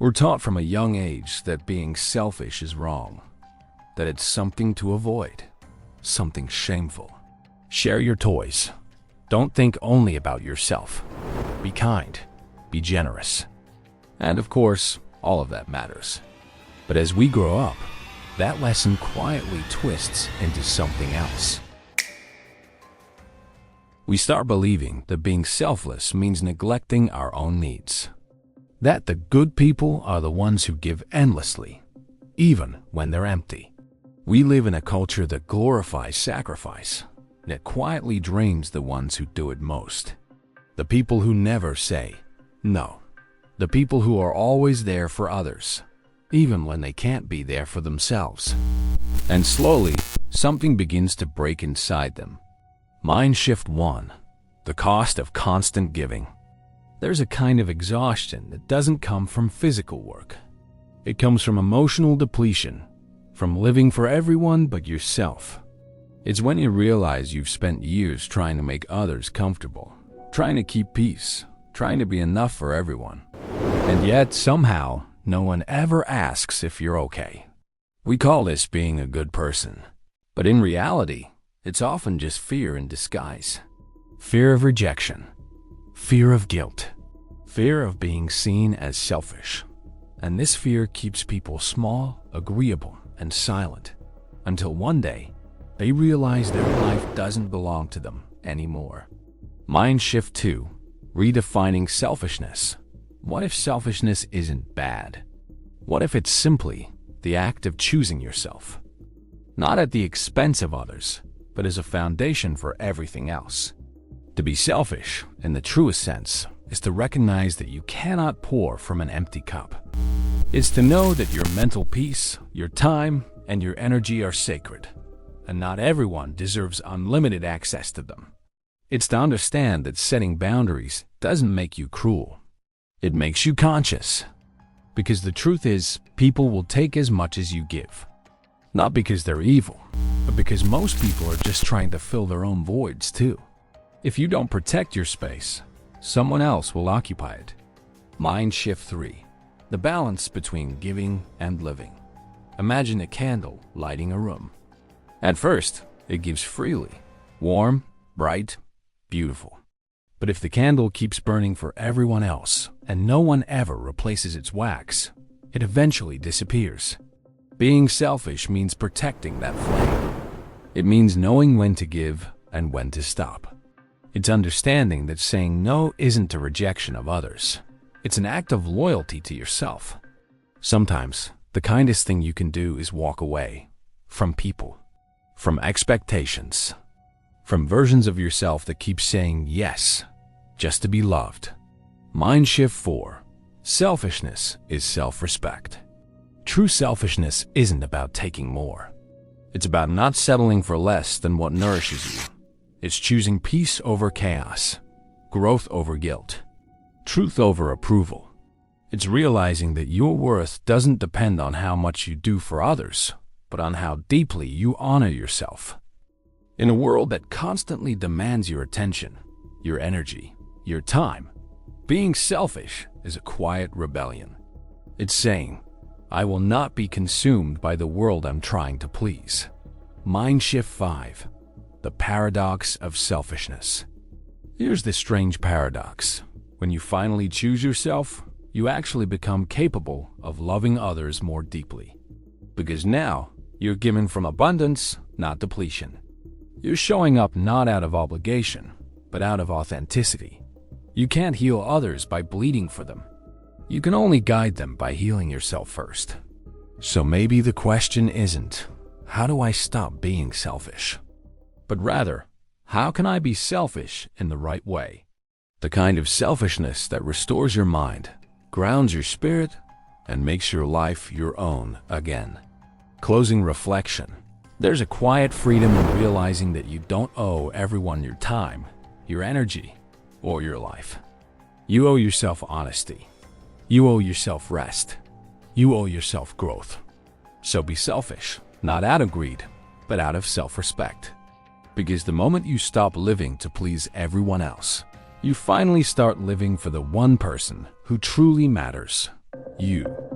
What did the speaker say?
We're taught from a young age that being selfish is wrong, that it's something to avoid, something shameful. Share your toys. Don't think only about yourself. Be kind. Be generous. And of course, all of that matters. But as we grow up, that lesson quietly twists into something else. We start believing that being selfless means neglecting our own needs. That the good people are the ones who give endlessly, even when they're empty. We live in a culture that glorifies sacrifice, that quietly drains the ones who do it most. The people who never say no. The people who are always there for others, even when they can't be there for themselves. And slowly, something begins to break inside them. Mind shift 1. The cost of constant giving. There's a kind of exhaustion that doesn't come from physical work. It comes from emotional depletion, from living for everyone but yourself. It's when you realize you've spent years trying to make others comfortable, trying to keep peace, trying to be enough for everyone. And yet, somehow, no one ever asks if you're okay. We call this being a good person. But in reality, it's often just fear in disguise. Fear of rejection. Fear of guilt. Fear of being seen as selfish. And this fear keeps people small, agreeable, and silent, until one day, they realize their life doesn't belong to them anymore. Mind shift 2. Redefining selfishness. What if selfishness isn't bad? What if it's simply the act of choosing yourself? Not at the expense of others, but as a foundation for everything else. To be selfish, in the truest sense, is to recognize that you cannot pour from an empty cup. It's to know that your mental peace, your time, and your energy are sacred, and not everyone deserves unlimited access to them. It's to understand that setting boundaries doesn't make you cruel. It makes you conscious. Because the truth is, people will take as much as you give. Not because they're evil, but because most people are just trying to fill their own voids too. If you don't protect your space, someone else will occupy it. Mind shift 3. The balance between giving and living. Imagine a candle lighting a room. At first, it gives freely, warm, bright, beautiful. But if the candle keeps burning for everyone else and no one ever replaces its wax, it eventually disappears. Being selfish means protecting that flame. It means knowing when to give and when to stop. It's understanding that saying no isn't a rejection of others. It's an act of loyalty to yourself. Sometimes, the kindest thing you can do is walk away from people, from expectations, from versions of yourself that keep saying yes just to be loved. Mind shift 4. Selfishness is self-respect. True selfishness isn't about taking more. It's about not settling for less than what nourishes you. It's choosing peace over chaos, growth over guilt, truth over approval. It's realizing that your worth doesn't depend on how much you do for others, but on how deeply you honor yourself. In a world that constantly demands your attention, your energy, your time, being selfish is a quiet rebellion. It's saying, I will not be consumed by the world I'm trying to please. Mind shift 5. The paradox of selfishness. Here's the strange paradox. When you finally choose yourself, you actually become capable of loving others more deeply. Because now, you're given from abundance, not depletion. You're showing up not out of obligation, but out of authenticity. You can't heal others by bleeding for them. You can only guide them by healing yourself first. So maybe the question isn't, how do I stop being selfish? But rather, how can I be selfish in the right way? The kind of selfishness that restores your mind, grounds your spirit, and makes your life your own again. Closing reflection. There's a quiet freedom in realizing that you don't owe everyone your time, your energy, or your life. You owe yourself honesty. You owe yourself rest. You owe yourself growth. So be selfish, not out of greed, but out of self-respect. Because the moment you stop living to please everyone else, you finally start living for the one person who truly matters, You